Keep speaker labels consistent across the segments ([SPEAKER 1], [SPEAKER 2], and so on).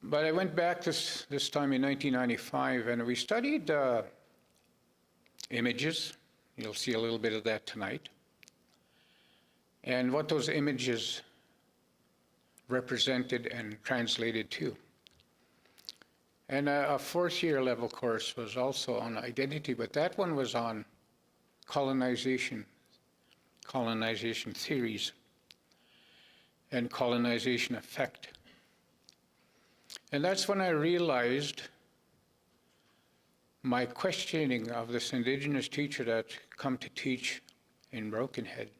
[SPEAKER 1] But I went back this time in 1995, and we studied images. You'll see a little bit of that tonight. And what those images represented and translated to. And a fourth-year level course was also on identity, but that one was on colonization theories, and colonization effect. And that's when I realized my questioning of this Indigenous teacher that come to teach in Broken Head.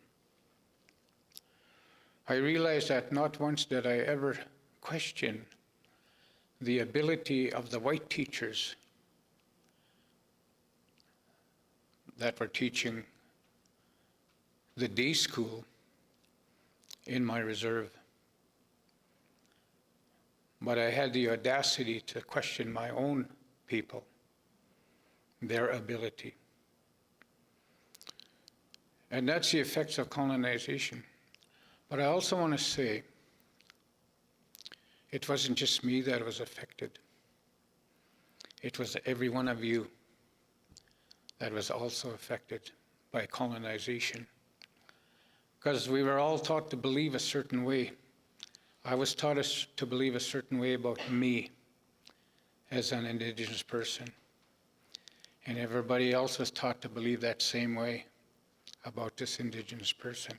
[SPEAKER 1] I realized that not once did I ever question the ability of the white teachers that were teaching the day school in my reserve. But I had the audacity to question my own people, their ability. And that's the effects of colonization. But I also want to say, it wasn't just me that was affected. It was every one of you that was also affected by colonization. Because we were all taught to believe a certain way. I was taught to believe a certain way about me as an Indigenous person. And everybody else was taught to believe that same way about this Indigenous person.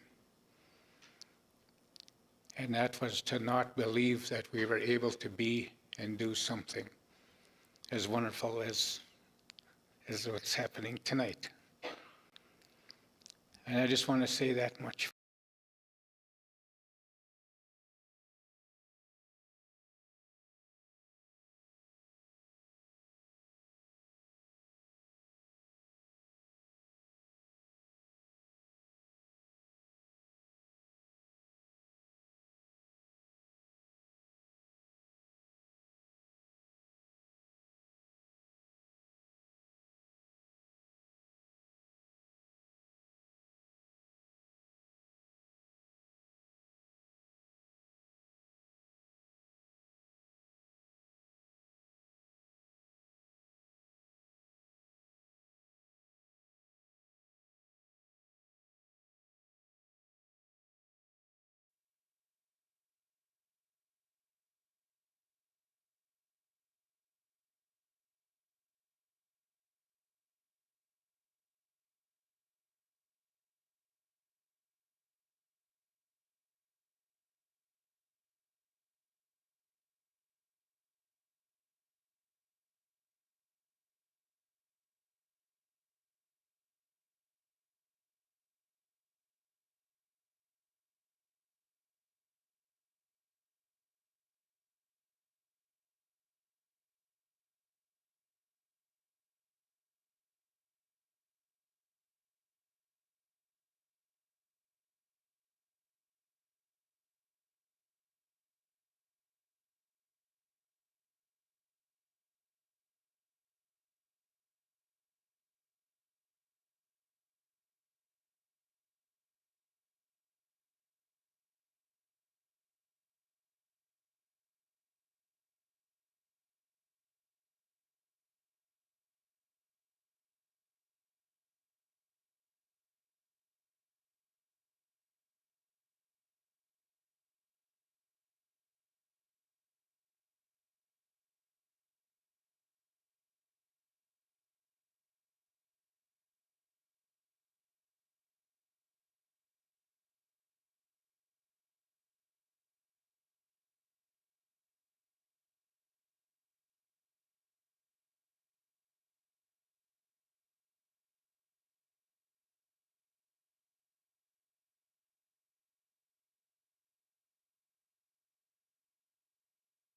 [SPEAKER 1] And that was to not believe that we were able to be and do something as wonderful as what's happening tonight. And I just want to say that much.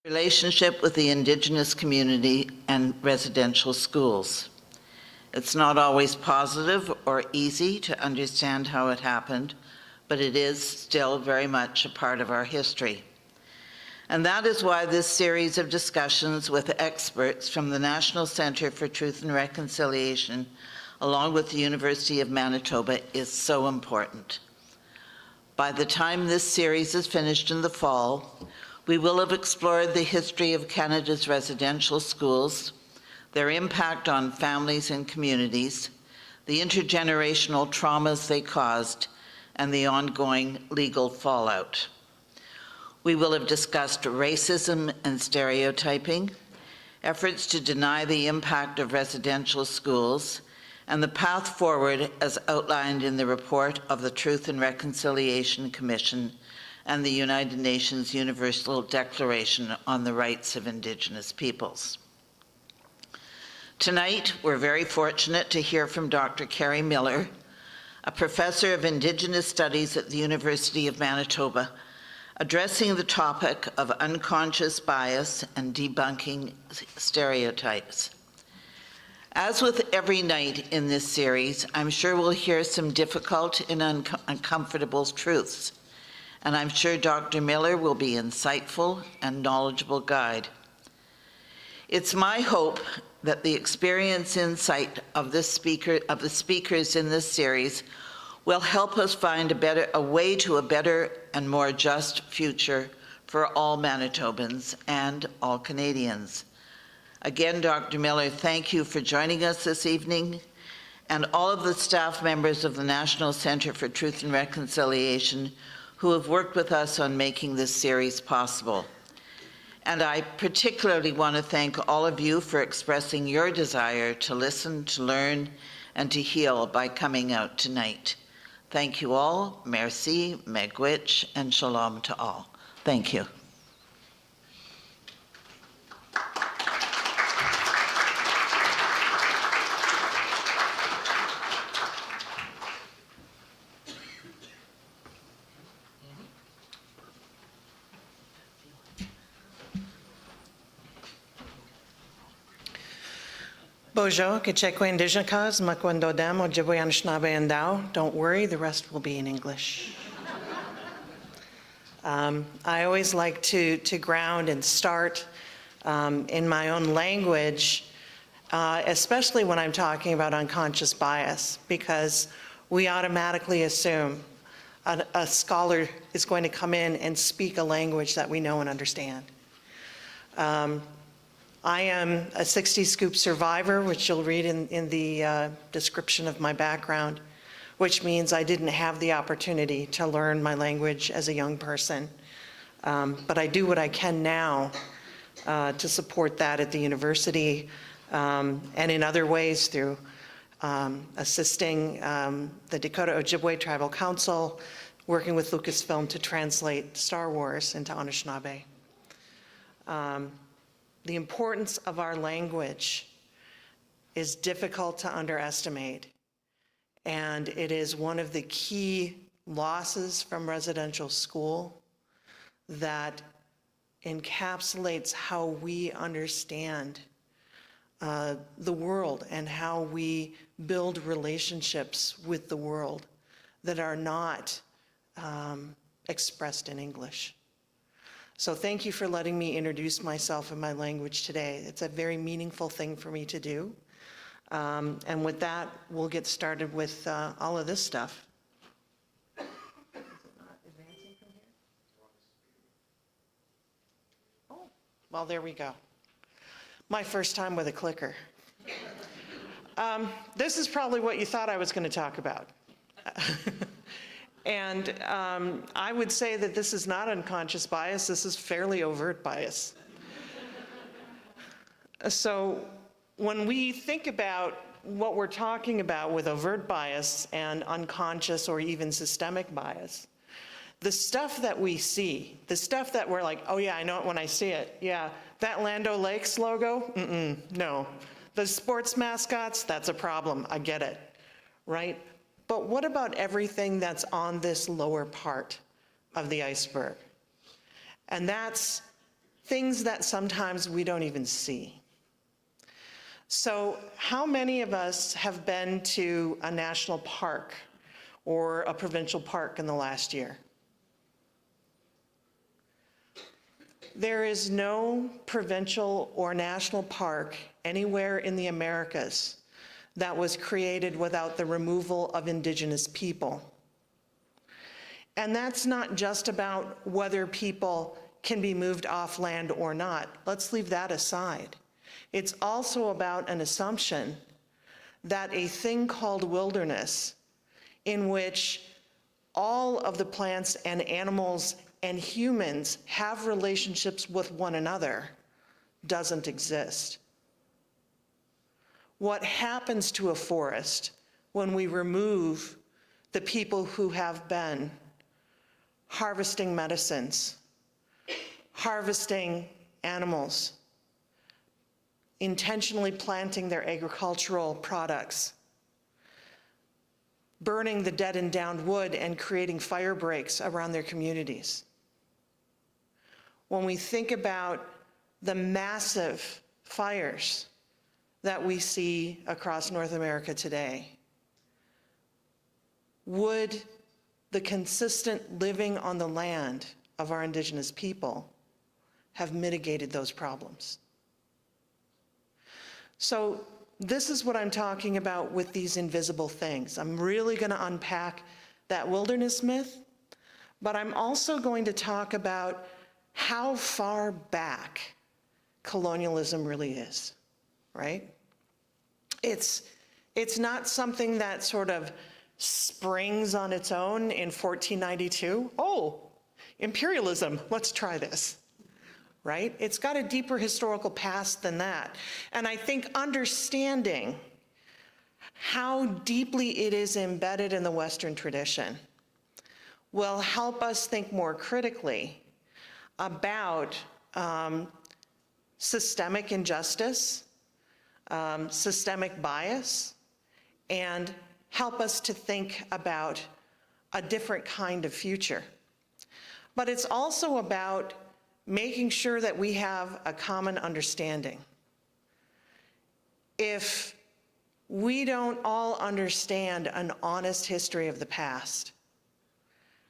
[SPEAKER 2] Relationship with the Indigenous community and residential schools. It's not always positive or easy to understand how it happened, but it is still very much a part of our history. And that is why this series of discussions with experts from the National Centre for Truth and Reconciliation, along with the University of Manitoba, is so important. By the time this series is finished in the fall, We will have explored the history of Canada's residential schools, their impact on families and communities, the intergenerational traumas they caused, and the ongoing legal fallout. We will have discussed racism and stereotyping, efforts to deny the impact of residential schools, and the path forward as outlined in the report of the Truth and Reconciliation Commission and the United Nations Universal Declaration on the Rights of Indigenous Peoples. Tonight, we're very fortunate to hear from Dr. Cary Miller, a professor of Indigenous Studies at the University of Manitoba, addressing the topic of unconscious bias and debunking stereotypes. As with every night in this series, I'm sure we'll hear some difficult and uncomfortable truths, and I'm sure Dr. Miller will be an insightful and knowledgeable guide. It's my hope that the experience insight of the speakers in this series will help us find a way to a better and more just future for all Manitobans and all Canadians. Again, Dr. Miller, thank you for joining us this evening, and all of the staff members of the National Centre for Truth and Reconciliation who have worked with us on making this series possible. And I particularly want to thank all of you for expressing your desire to listen, to learn, and to heal by coming out tonight. Thank you all. Merci, megwich, and shalom to all. Thank you.
[SPEAKER 3] Bonjour, Kechekwe Indigenous, Makwendodem, Ojibwe Anishinaabe and Dao. Don't worry, the rest will be in English. I always like to ground and start in my own language, especially when I'm talking about unconscious bias, because we automatically assume a scholar is going to come in and speak a language that we know and understand. I am a 60 scoop survivor, which you'll read in the description of my background, which means I didn't have the opportunity to learn my language as a young person. But I do what I can now to support that at the university and in other ways through assisting the Dakota Ojibwe Tribal Council, working with Lucasfilm to translate Star Wars into Anishinaabe. The importance of our language is difficult to underestimate, and it is one of the key losses from residential school that encapsulates how we understand the world and how we build relationships with the world that are not expressed in English. So thank you for letting me introduce myself in my language today. It's a very meaningful thing for me to do. And with that, we'll get started with all of this stuff. Is it not advancing from here? Oh, well, there we go. My first time with a clicker. This is probably what you thought I was going to talk about. And I would say that this is not unconscious bias, this is fairly overt bias. So when we think about what we're talking about with overt bias and unconscious or even systemic bias, the stuff that we see, the stuff that we're like, oh yeah, I know it when I see it. Yeah, that Land O'Lakes logo, no. The sports mascots, that's a problem, I get it, right? But what about everything that's on this lower part of the iceberg? And that's things that sometimes we don't even see. So how many of us have been to a national park or a provincial park in the last year? There is no provincial or national park anywhere in the Americas that was created without the removal of Indigenous people. And that's not just about whether people can be moved off land or not. Let's leave that aside. It's also about an assumption that a thing called wilderness, in which all of the plants and animals and humans have relationships with one another, doesn't exist. What happens to a forest when we remove the people who have been harvesting medicines, harvesting animals, intentionally planting their agricultural products, burning the dead and downed wood and creating fire breaks around their communities? When we think about the massive fires that we see across North America today, would the consistent living on the land of our Indigenous people have mitigated those problems? So this is what I'm talking about with these invisible things. I'm really going to unpack that wilderness myth, but I'm also going to talk about how far back colonialism really is, right? It's not something that sort of springs on its own in 1492. Oh, imperialism, let's try this, right? It's got a deeper historical past than that. And I think understanding how deeply it is embedded in the Western tradition will help us think more critically about systemic injustice, systemic bias, and help us to think about a different kind of future. But it's also about making sure that we have a common understanding. If we don't all understand an honest history of the past,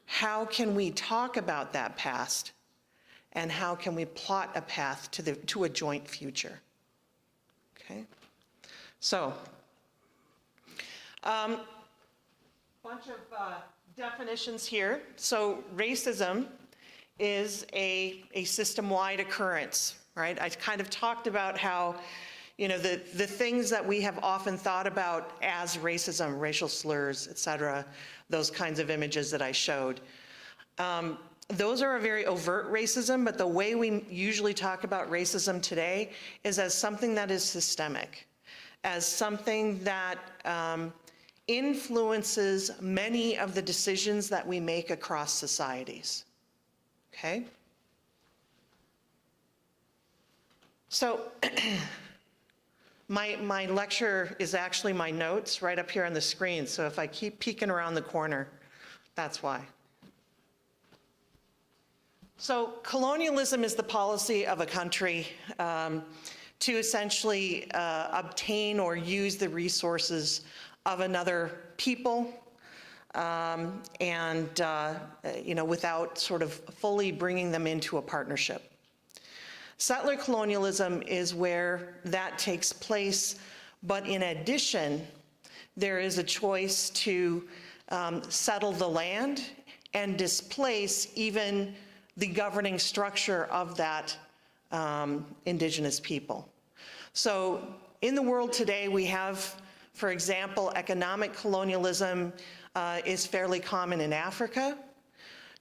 [SPEAKER 3] how can we talk about that past, and how can we plot a path to a joint future? Okay, so bunch of definitions here. So racism is a system-wide occurrence, right? I kind of talked about how, you know, the things that we have often thought about as racism, racial slurs, et cetera, those kinds of images that I showed. Those are a very overt racism, but the way we usually talk about racism today is as something that is systemic, as something that influences many of the decisions that we make across societies, okay? So my lecture is actually my notes right up here on the screen, so if I keep peeking around the corner, that's why. So colonialism is the policy of a country to essentially obtain or use the resources of another people, and you know, without sort of fully bringing them into a partnership. Settler colonialism is where that takes place, but in addition, there is a choice to settle the land and displace even the governing structure of that Indigenous people. So in the world today, we have, for example, economic colonialism is fairly common in Africa.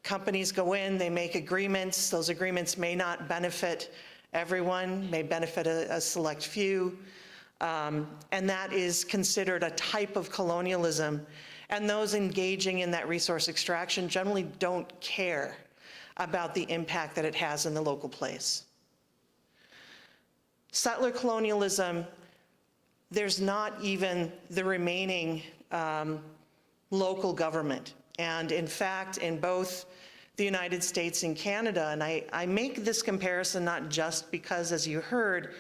[SPEAKER 3] Companies go in, they make agreements. Those agreements may not benefit everyone, may benefit a select few. And that is considered a type of colonialism. And those engaging in that resource extraction generally don't care about the impact that it has in the local place. Settler colonialism, there's not even the remaining local government. And in fact, in both the United States and Canada, and I make this comparison not just because, as you heard,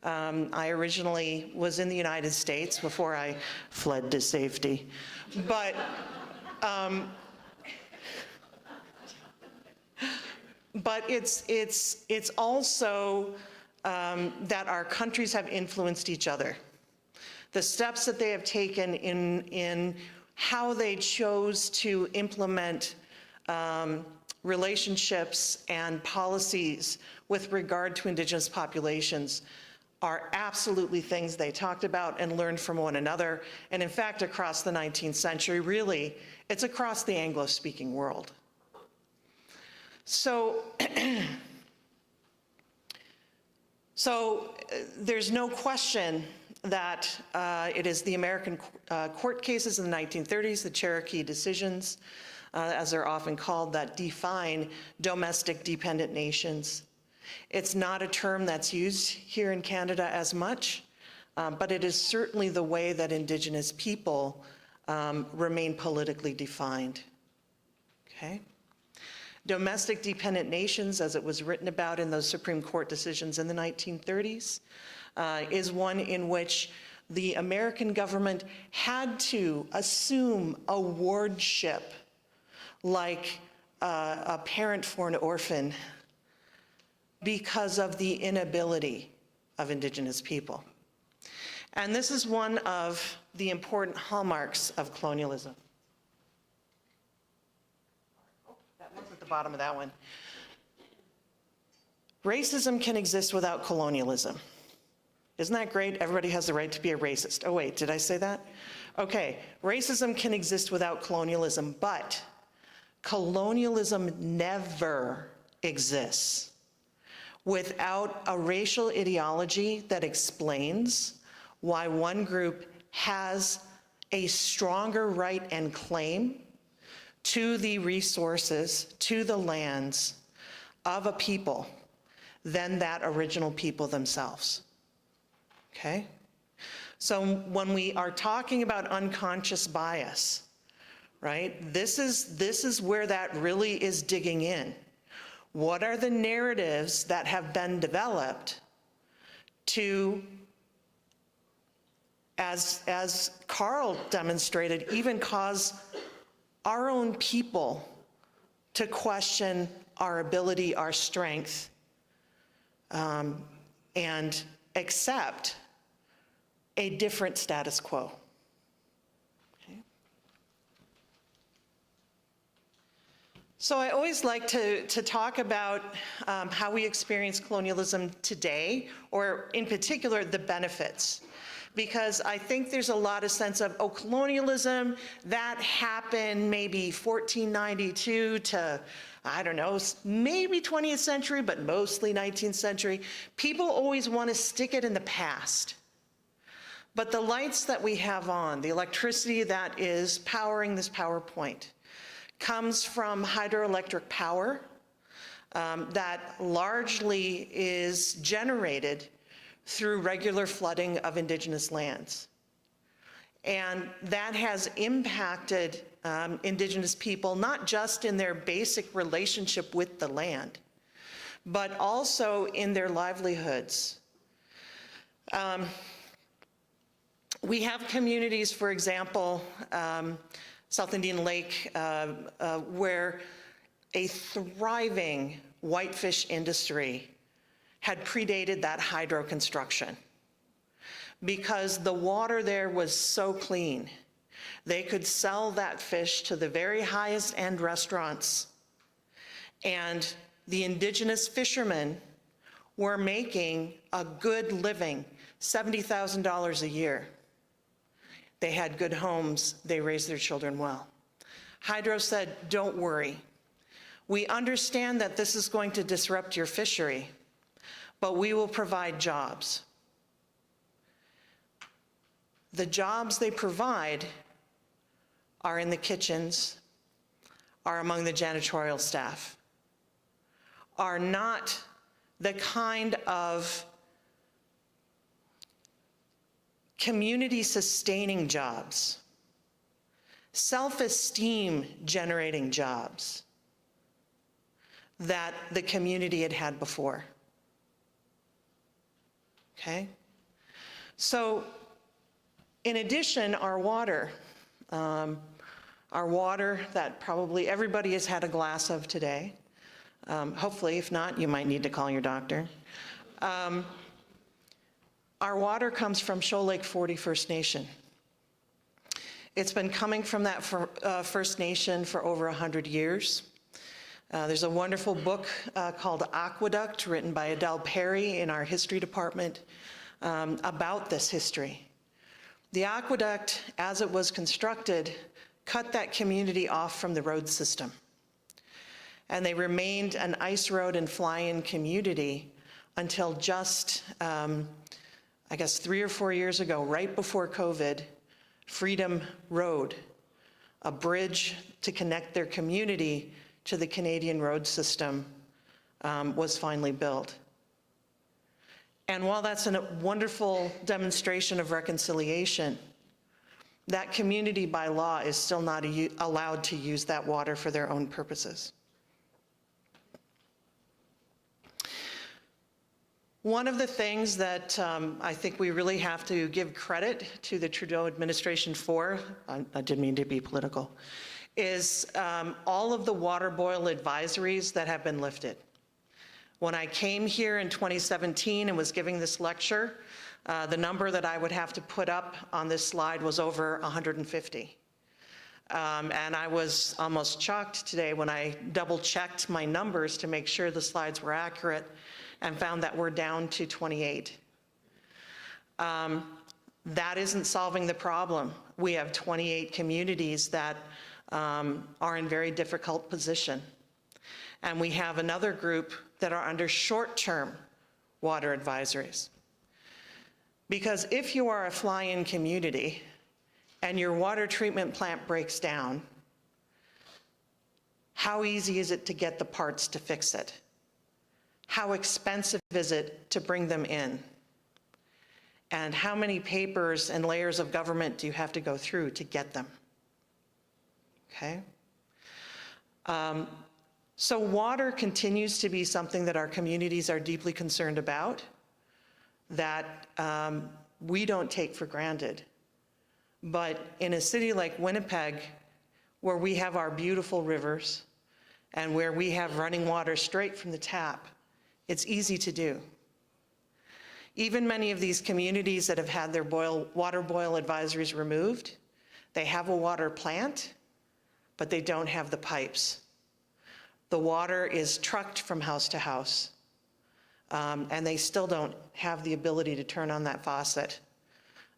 [SPEAKER 3] I originally was in the United States before I fled to safety, but it's also that our countries have influenced each other. The steps that they have taken in how they chose to implement relationships and policies with regard to Indigenous populations are absolutely things they talked about and learned from one another. And in fact, across the 19th century, really, it's across the Anglo-speaking world. So, there's no question that it is the American court cases in the 1930s, the Cherokee decisions, as they're often called, that define domestic dependent nations. It's not a term that's used here in Canada as much, but it is certainly the way that Indigenous people remain politically defined. Okay? Domestic dependent nations, as it was written about in those Supreme Court decisions in the 1930s, is one in which the American government had to assume a wardship like a parent for an orphan because of the inability of Indigenous people. And this is one of the important hallmarks of colonialism. Oh, that was at the bottom of that one. Racism can exist without colonialism. Isn't that great? Everybody has the right to be a racist. Oh wait, did I say that? Okay, racism can exist without colonialism, but colonialism never exists without a racial ideology that explains why one group has a stronger right and claim to the resources, to the lands of a people than that original people themselves. Okay? So when we are talking about unconscious bias, right, this is where that really is digging in. What are the narratives that have been developed to, as Carl demonstrated, even cause our own people to question our ability, our strength, and accept a different status quo. Okay. So I always like to talk about how we experience colonialism today, or in particular, the benefits. Because I think there's a lot of sense of, oh, colonialism, that happened maybe 1492 to, I don't know, maybe 20th century, but mostly 19th century. People always want to stick it in the past. But the lights that we have on, the electricity that is powering this PowerPoint, comes from hydroelectric power that largely is generated through regular flooding of Indigenous lands. And that has impacted Indigenous people, not just in their basic relationship with the land, but also in their livelihoods. We have communities, for example, South Indian Lake, where a thriving whitefish industry had predated that hydro construction because the water there was so clean. They could sell that fish to the very highest end restaurants. And the Indigenous fishermen were making a good living, $70,000 a year. They had good homes, they raised their children well. Hydro said, don't worry. We understand that this is going to disrupt your fishery, but we will provide jobs. The jobs they provide are in the kitchens, are among the janitorial staff, are not the kind of community-sustaining jobs, self-esteem generating jobs that the community had had before. Okay? So, in addition, our water that probably everybody has had a glass of today, hopefully, if not, you might need to call your doctor. Our water comes from Shoal Lake 40 First Nation. It's been coming from that First Nation for over 100 years. There's a wonderful book called Aqueduct, written by Adele Perry in our history department, about this history. The aqueduct, as it was constructed, cut that community off from the road system. And they remained an ice road and fly-in community until just, I guess 3 or 4 years ago, right before COVID, Freedom Road, a bridge to connect their community to the Canadian road system, was finally built. And while that's a wonderful demonstration of reconciliation, that community by law is still not allowed to use that water for their own purposes. One of the things that I think we really have to give credit to the Trudeau administration for, I didn't mean to be political, is all of the water boil advisories that have been lifted. When I came here in 2017 and was giving this lecture, the number that I would have to put up on this slide was over 150. And I was almost shocked today when I double-checked my numbers to make sure the slides were accurate and found that we're down to 28. That isn't solving the problem. We have 28 communities that are in very difficult position. And we have another group that are under short-term water advisories. Because if you are a fly-in community and your water treatment plant breaks down, how easy is it to get the parts to fix it? How expensive is it to bring them in? And how many papers and layers of government do you have to go through to get them? Okay? So water continues to be something that our communities are deeply concerned about, that we don't take for granted. But in a city like Winnipeg, where we have our beautiful rivers and where we have running water straight from the tap, it's easy to do. Even many of these communities that have had their water boil advisories removed, they have a water plant, but they don't have the pipes. The water is trucked from house to house, and they still don't have the ability to turn on that faucet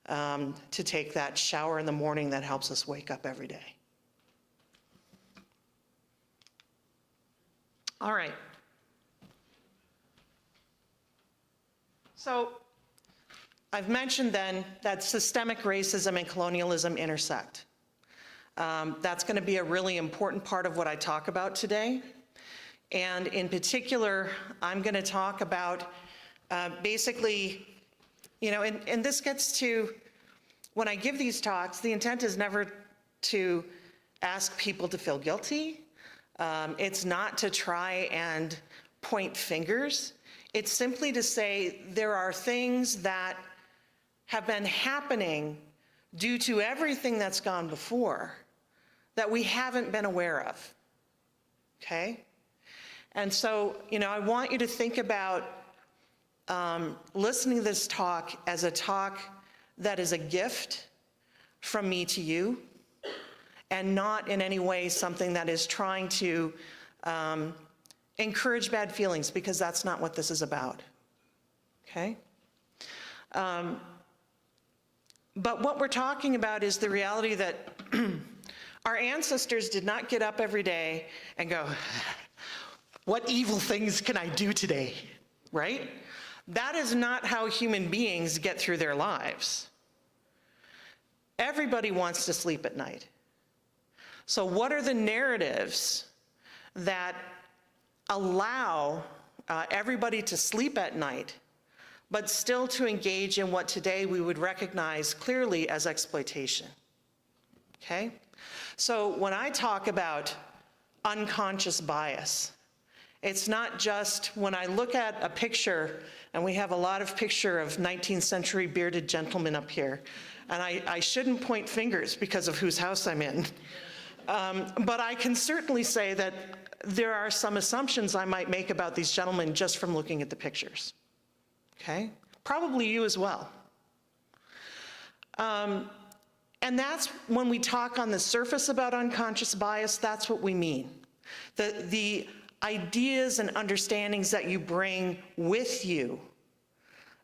[SPEAKER 3] to take that shower in the morning that helps us wake up every day. All right. So I've mentioned then that systemic racism and colonialism intersect. That's going to be a really important part of what I talk about today. And in particular, I'm going to talk about basically, you know, and this gets to, when I give these talks, the intent is never to ask people to feel guilty. It's not to try and point fingers. It's simply to say there are things that have been happening due to everything that's gone before that we haven't been aware of, okay? And so, you know, I want you to think about listening to this talk as a talk that is a gift from me to you, and not in any way something that is trying to encourage bad feelings, because that's not what this is about, okay? But what we're talking about is the reality that our ancestors did not get up every day and go, what evil things can I do today, right? That is not how human beings get through their lives. Everybody wants to sleep at night. So what are the narratives that allow everybody to sleep at night, but still to engage in what today we would recognize clearly as exploitation? Okay? So when I talk about unconscious bias, it's not just when I look at a picture, and we have a lot of picture of 19th century bearded gentlemen up here, and I shouldn't point fingers because of whose house I'm in. But I can certainly say that there are some assumptions I might make about these gentlemen just from looking at the pictures, okay? Probably you as well. And that's when we talk on the surface about unconscious bias, that's what we mean. The ideas and understandings that you bring with you,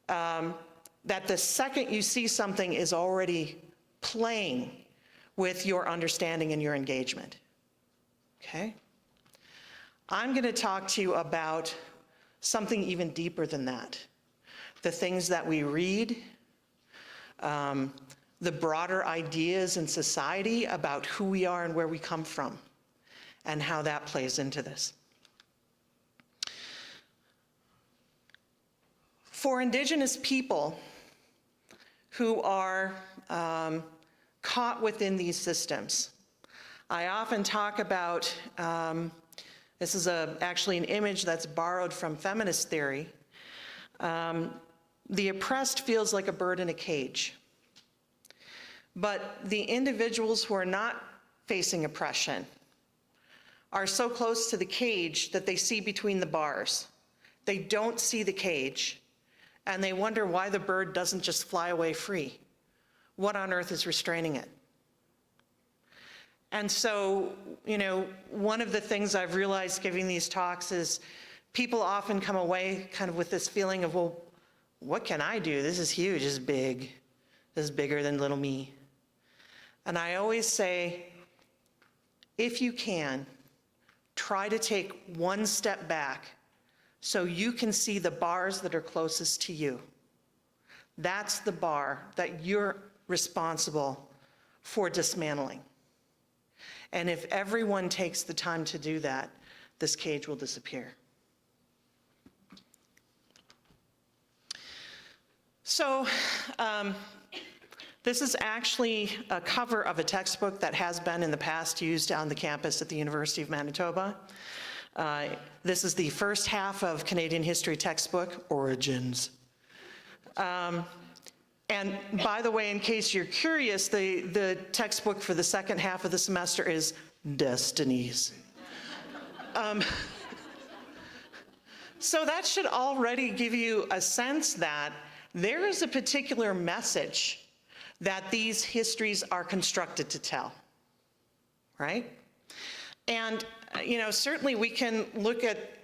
[SPEAKER 3] that the second you see something is already playing with your understanding and your engagement. Okay? I'm going to talk to you about something even deeper than that. The things that we read, the broader ideas in society about who we are and where we come from, and how that plays into this. For Indigenous people who are caught within these systems, I often talk about, this is actually an image that's borrowed from feminist theory. The oppressed feels like a bird in a cage. But the individuals who are not facing oppression are so close to the cage that they see between the bars. They don't see the cage, and they wonder why the bird doesn't just fly away free. What on earth is restraining it? And so, you know, one of the things I've realized giving these talks is people often come away kind of with this feeling of, well, what can I do? This is huge, this is big. This is bigger than little me. And I always say, if you can, try to take one step back so you can see the bars that are closest to you. That's the bar that you're responsible for dismantling. And if everyone takes the time to do that, this cage will disappear. So, this is actually a cover of a textbook that has been in the past used on the campus at the University of Manitoba. This is the first half of Canadian history textbook, Origins. And by the way, in case you're curious, the textbook for the second half of the semester is Destinies. So that should already give you a sense that there is a particular message that these histories are constructed to tell, right? And, you know, certainly we can look at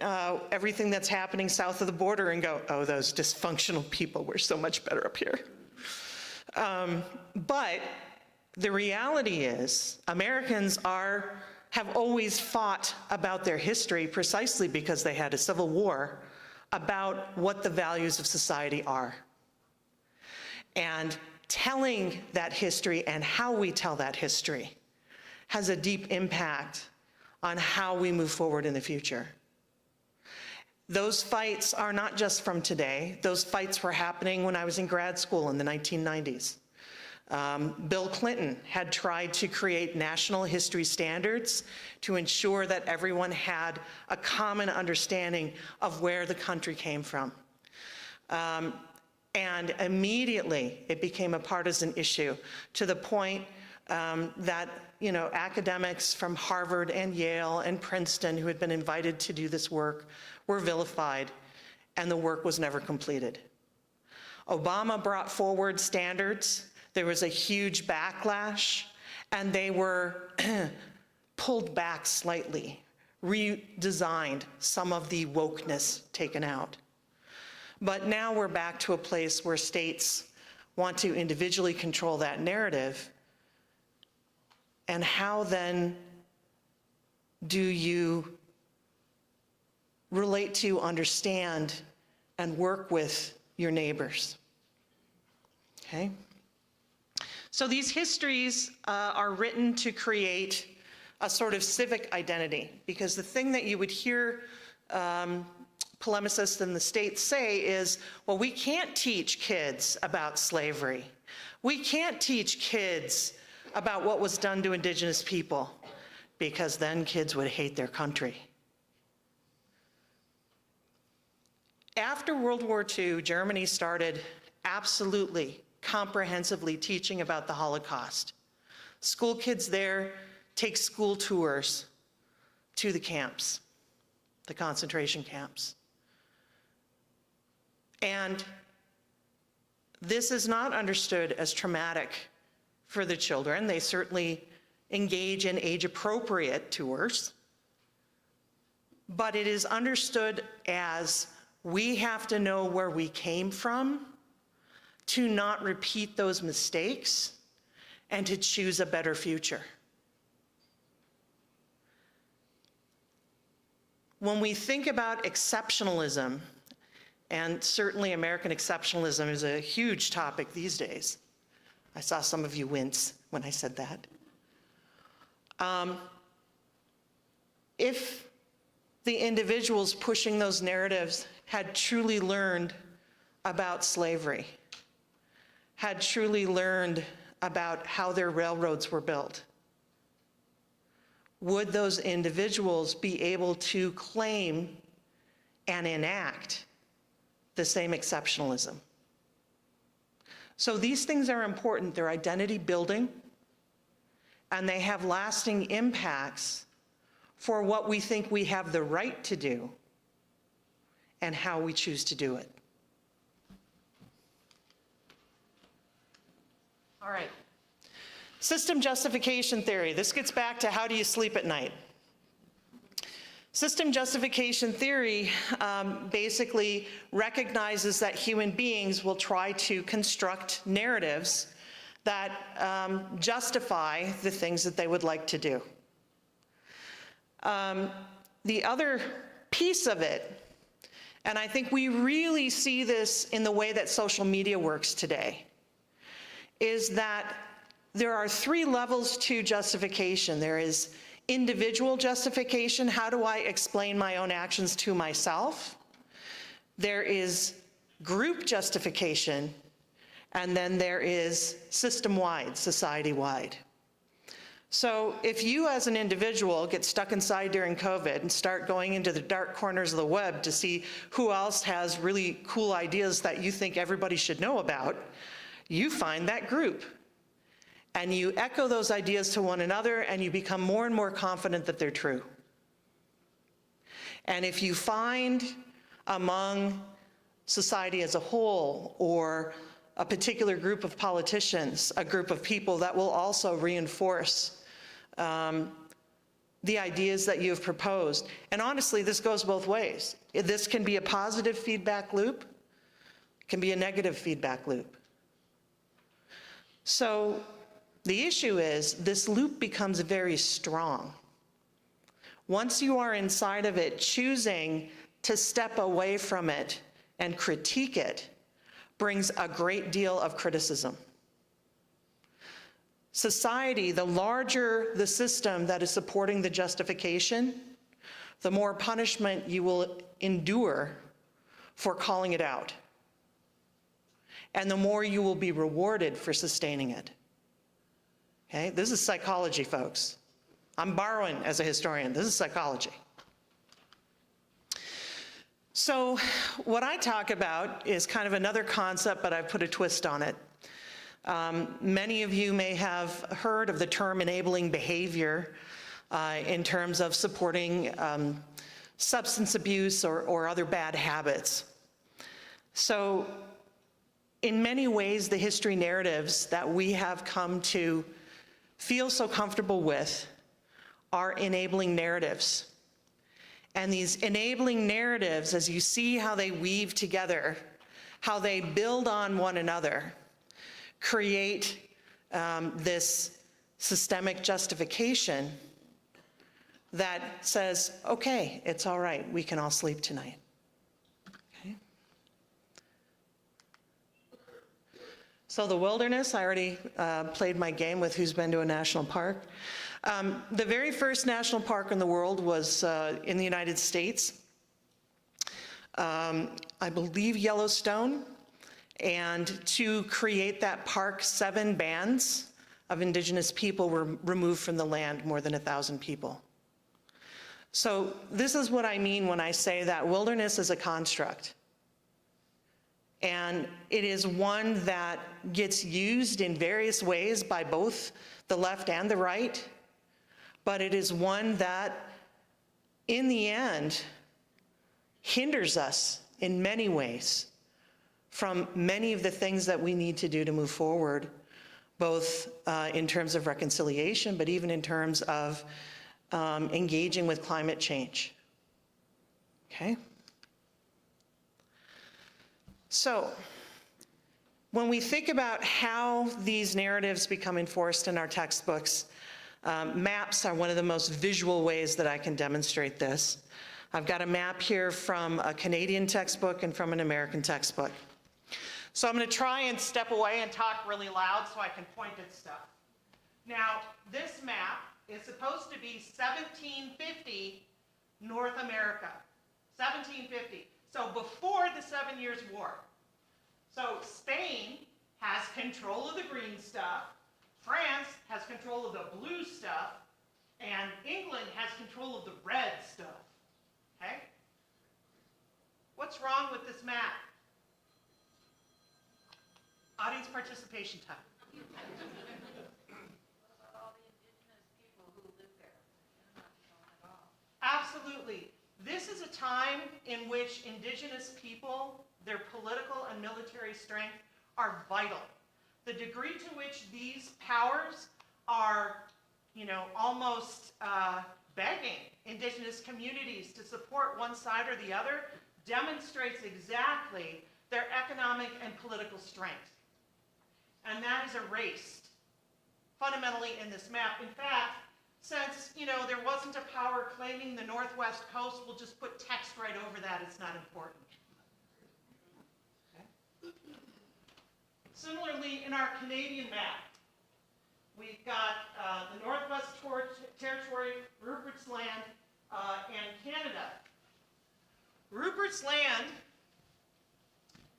[SPEAKER 3] everything that's happening south of the border and go, oh, those dysfunctional people were so much better up here. But the reality is Americans have always fought about their history precisely because they had a civil war about what the values of society are. And telling that history and how we tell that history has a deep impact on how we move forward in the future. Those fights are not just from today. Those fights were happening when I was in grad school in the 1990s. Bill Clinton had tried to create national history standards to ensure that everyone had a common understanding of where the country came from. And immediately it became a partisan issue to the point that, you know, academics from Harvard and Yale and Princeton who had been invited to do this work were vilified, and the work was never completed. Obama brought forward standards. There was a huge backlash, and they were pulled back slightly, redesigned, some of the wokeness taken out. But now we're back to a place where states want to individually control that narrative. And how then do you relate to, understand, and work with your neighbors? Okay? So these histories are written to create a sort of civic identity, because the thing that you would hear polemicists in the States say is, well, we can't teach kids about slavery. We can't teach kids about what was done to Indigenous people, because then kids would hate their country. After World War II, Germany started absolutely, comprehensively teaching about the Holocaust. School kids there take school tours to the camps, the concentration camps. And this is not understood as traumatic for the children. They certainly engage in age-appropriate tours. but it is understood as we have to know where we came from to not repeat those mistakes and to choose a better future. When we think about exceptionalism, and certainly American exceptionalism is a huge topic these days. I saw some of you wince when I said that. If the individuals pushing those narratives had truly learned about slavery, had truly learned about how their railroads were built, would those individuals be able to claim and enact the same exceptionalism? So these things are important. They're identity building, and they have lasting impacts for what we think we have the right to do and how we choose to do it. All right. System justification theory. This gets back to how do you sleep at night? System justification theory basically recognizes that human beings will try to construct narratives that justify the things that they would like to do. The other piece of it, and I think we really see this in the way that social media works today, is that there are 3 levels to justification. There is individual justification. How do I explain my own actions to myself? There is group justification, and then there is system-wide, society-wide. So if you as an individual get stuck inside during COVID and start going into the dark corners of the web to see who else has really cool ideas that you think everybody should know about, you find that group. And you echo those ideas to one another, and you become more and more confident that they're true. And if you find among society as a whole, or a particular group of politicians, a group of people that will also reinforce the ideas that you have proposed, and honestly, this goes both ways. This can be a positive feedback loop, it can be a negative feedback loop. So the issue is this loop becomes very strong. Once you are inside of it, choosing to step away from it and critique it brings a great deal of criticism. Society, the larger the system that is supporting the justification, the more punishment you will endure for calling it out, and the more you will be rewarded for sustaining it. Okay, this is psychology, folks. I'm borrowing as a historian. This is psychology. So what I talk about is kind of another concept, but I've put a twist on it. Many of you may have heard of the term enabling behavior in terms of supporting substance abuse or other bad habits. So in many ways, the history narratives that we have come to feel so comfortable with are enabling narratives. And these enabling narratives, as you see how they weave together, how they build on one another, create this systemic justification that says, okay, it's all right, we can all sleep tonight. Okay. So the wilderness, I already played my game with who's been to a national park. The very first national park in the world was in the United States. I believe Yellowstone. And to create that park, 7 bands of Indigenous people were removed from the land, more than 1,000 people. So this is what I mean when I say that wilderness is a construct. And it is one that gets used in various ways by both the left and the right, but it is one that, in the end, hinders us in many ways from many of the things that we need to do to move forward, both in terms of reconciliation, but even in terms of engaging with climate change. Okay? So, when we think about how these narratives become enforced in our textbooks, maps are one of the most visual ways that I can demonstrate this. I've got a map here from a Canadian textbook and from an American textbook. So I'm going to try and step away and talk really loud so I can point at stuff. Now, this map is supposed to be 1750 North America. 1750. So before the 7 Years' War. So Spain has control of the green stuff, France has control of the blue stuff, and England has control of the red stuff. Okay? What's wrong with this map? Audience participation time.
[SPEAKER 4] All the Indigenous people who live there, they're not shown at all.
[SPEAKER 3] Absolutely. This is a time in which Indigenous people, their political and military strength, are vital. The degree to which these powers are, almost begging Indigenous communities to support one side or the other demonstrates exactly their economic and political strength. And that is erased fundamentally in this map. In fact, since, there wasn't a power claiming the Northwest coast, we'll just put text right over that. It's not important. Okay. Similarly, in our Canadian map, we've got the Northwest Territory, Rupert's Land, and Canada. Rupert's Land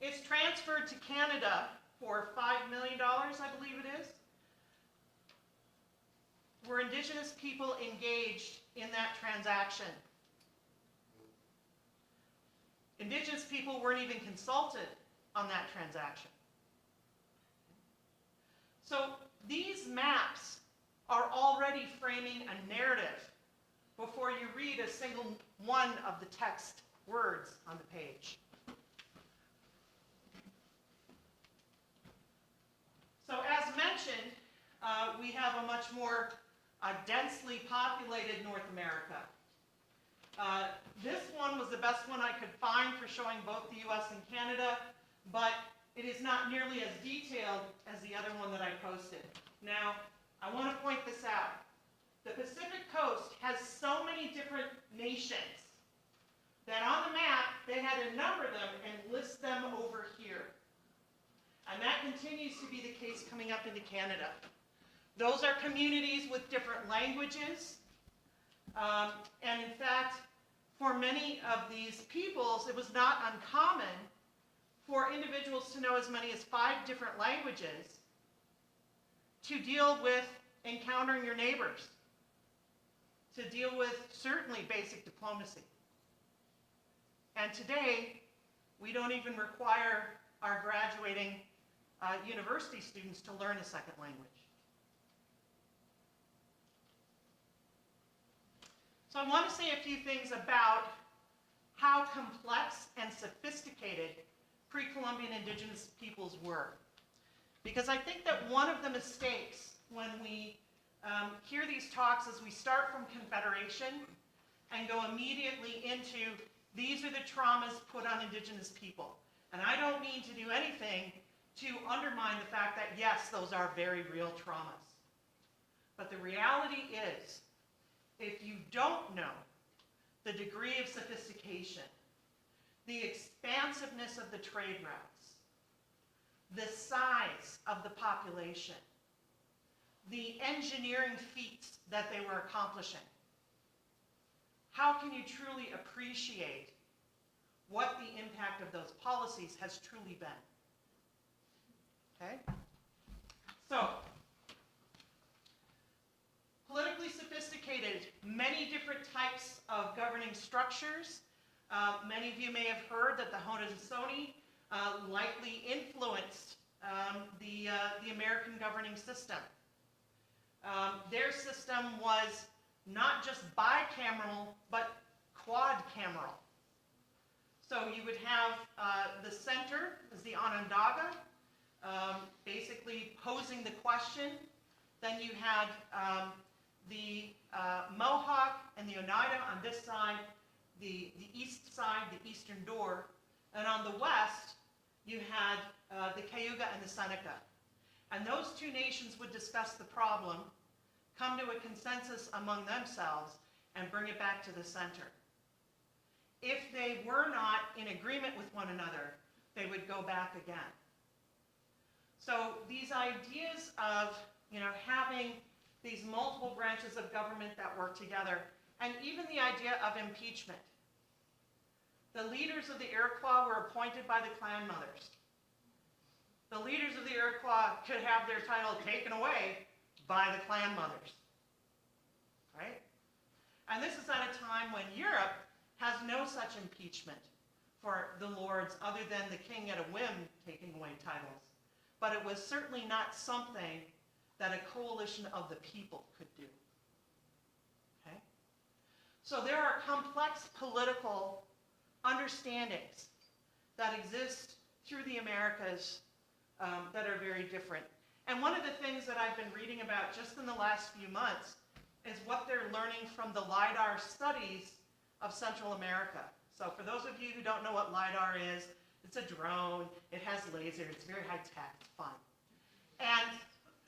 [SPEAKER 3] is transferred to Canada for $5 million, I believe it is. Were Indigenous people engaged in that transaction? Indigenous people weren't even consulted on that transaction. So these maps are already framing a narrative before you read a single one of the text words on the page. So as mentioned, we have a much more densely populated North America. This one was the best one I could find for showing both the US and Canada, but it is not nearly as detailed as the other one that I posted. Now, I want to point this out. The Pacific Coast has so many different nations that on the map, they had to number them and list them over here. And that continues to be the case coming up into Canada. Those are communities with different languages. And in fact, for many of these peoples, it was not uncommon for individuals to know as many as 5 different languages to deal with encountering your neighbors, to deal with certainly basic diplomacy. And today, we don't even require our graduating university students to learn a second language. So I want to say a few things about how complex and sophisticated pre-Columbian Indigenous peoples were. Because I think that one of the mistakes when we hear these talks is we start from Confederation and go immediately into these are the traumas put on Indigenous people. And I don't mean to do anything to undermine the fact that, yes, those are very real traumas. But the reality is, if you don't know the degree of sophistication, the expansiveness of the trade routes, the size of the population, the engineering feats that they were accomplishing, how can you truly appreciate what the impact of those policies has truly been? Okay? So, politically sophisticated, many different types of governing structures. Many of you may have heard that the Haudenosaunee likely influenced the American governing system. Their system was not just bicameral, but quadcameral. So you would have the center is the Onondaga, basically posing the question. Then you had the Mohawk and the Oneida on this side, the east side, the eastern door, and on the west, you had the Cayuga and the Seneca. And those two nations would discuss the problem, come to a consensus among themselves, and bring it back to the center. If they were not in agreement with one another, they would go back again. So these ideas of, having these multiple branches of government that work together, and even the idea of impeachment. The leaders of the Iroquois were appointed by the clan mothers. The leaders of the Iroquois could have their title taken away by the clan mothers, right? And this is at a time when Europe has no such impeachment for the lords other than the king at a whim taking away titles. But it was certainly not something that a coalition of the people could do. Okay? So there are complex political understandings that exist through the Americas that are very different. And one of the things that I've been reading about just in the last few months is what they're learning from the LIDAR studies of Central America. So for those of you who don't know what LIDAR is, it's a drone, it has lasers, it's very high tech, it's fun. And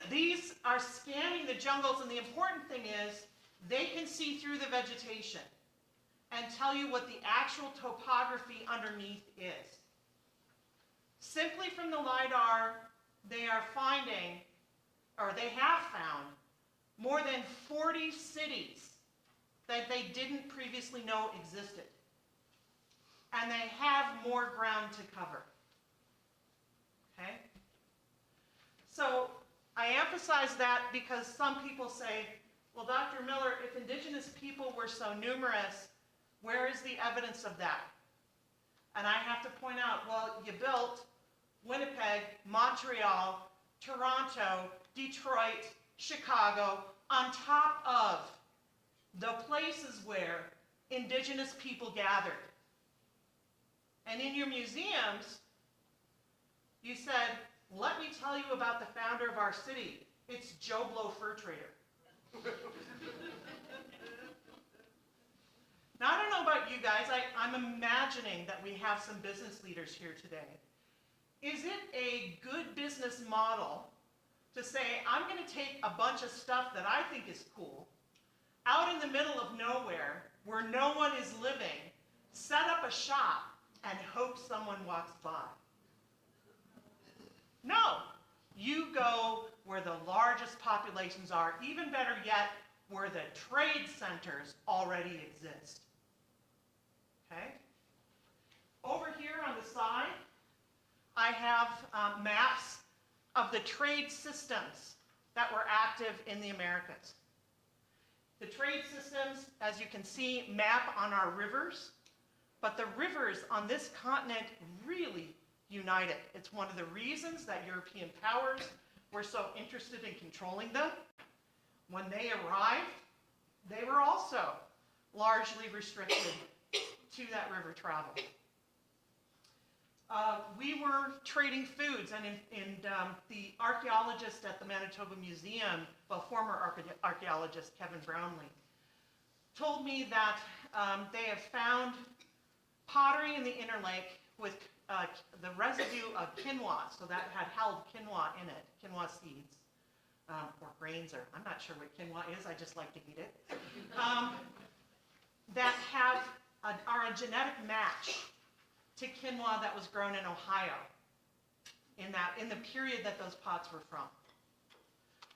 [SPEAKER 3] these are scanning the jungles, and the important thing is they can see through the vegetation and tell you what the actual topography underneath is. Simply from the LIDAR, they are finding, or they have found, more than 40 cities that they didn't previously know existed. And they have more ground to cover. Okay? So I emphasize that because some people say, well, Dr. Miller, if Indigenous people were so numerous, where is the evidence of that? And I have to point out, well, you built Winnipeg, Montreal, Toronto, Detroit, Chicago, on top of the places where Indigenous people gathered. And in your museums, you said, let me tell you about the founder of our city. It's Joe Blow Fur Trader. Now, I don't know about you guys. I'm imagining that we have some business leaders here today. Is it a good business model to say, I'm going to take a bunch of stuff that I think is cool, out in the middle of nowhere, where no one is living, set up a shop, and hope someone walks by? No. You go where the largest populations are, even better yet, where the trade centers already exist. Okay? Over here on the side, I have maps of the trade systems that were active in the Americas. The trade systems, as you can see, map on our rivers, but the rivers on this continent really united. It's one of the reasons that European powers were so interested in controlling them. When they arrived, they were also largely restricted to that river travel. We were trading foods, and the archaeologist at the Manitoba Museum, well, former archaeologist Kevin Brownlee, told me that they have found pottery in the Inner Lake with the residue of quinoa, so that had held quinoa in it, quinoa seeds, or grains, or I'm not sure what quinoa is, I just like to eat it, that are a genetic match to quinoa that was grown in Ohio in the period that those pots were from.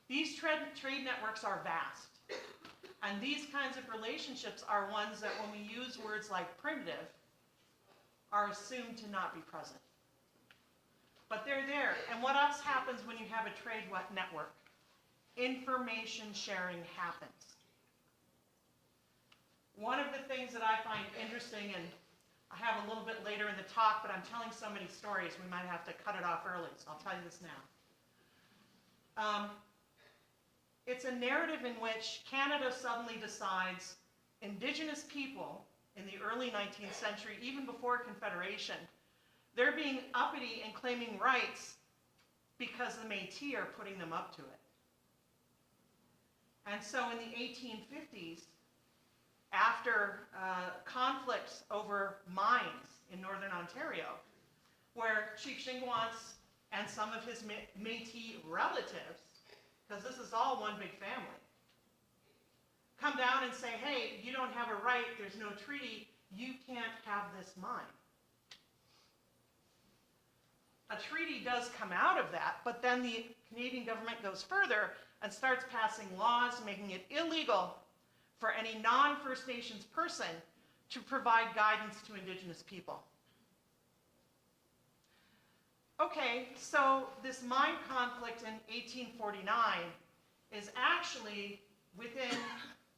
[SPEAKER 3] These trade networks are vast, and these kinds of relationships are ones that when we use words like primitive, are assumed to not be present. But they're there, and what else happens when you have a trade network? Information sharing happens. One of the things that I find interesting, and I have a little bit later in the talk, but I'm telling so many stories, we might have to cut it off early, so I'll tell you this now. It's a narrative in which Canada suddenly decides Indigenous people in the early 19th century, even before Confederation, they're being uppity and claiming rights because the Métis are putting them up to it. And so in the 1850s, after after conflicts over mines in northern Ontario, where Chief Shingwance and some of his Métis relatives, because this is all one big family, come down and say, hey, you don't have a right, there's no treaty, you can't have this mine. A treaty does come out of that, but then the Canadian government goes further and starts passing laws making it illegal for any non-First Nations person to provide guidance to Indigenous people. Okay, so this mine conflict in 1849 is actually within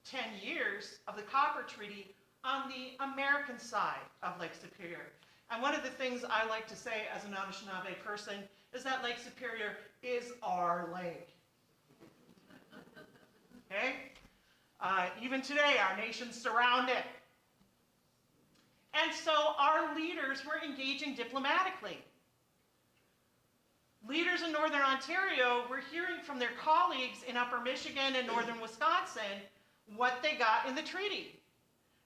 [SPEAKER 3] 10 years of the Copper Treaty on the American side of Lake Superior. And one of the things I like to say as an Anishinaabe person is that Lake Superior is our lake. Okay? Even today, our nations surround it. And so our leaders were engaging diplomatically. Leaders in Northern Ontario were hearing from their colleagues in Upper Michigan and Northern Wisconsin what they got in the treaty.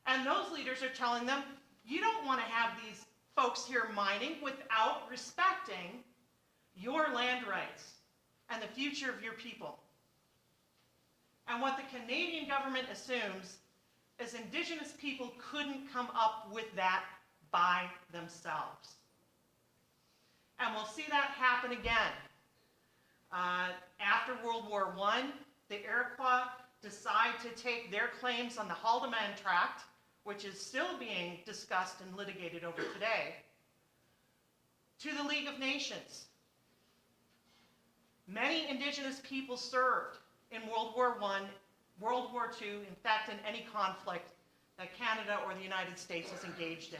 [SPEAKER 3] And those leaders are telling them, you don't want to have these folks here mining without respecting your land rights and the future of your people. And what the Canadian government assumes is Indigenous people couldn't come up with that by themselves. And we'll see that happen again. After World War I, the Iroquois decide to take their claims on the Haldimand Tract, which is still being discussed and litigated over today, to the League of Nations. Many Indigenous people served in World War I, World War II, in fact, in any conflict that Canada or the United States is engaged in.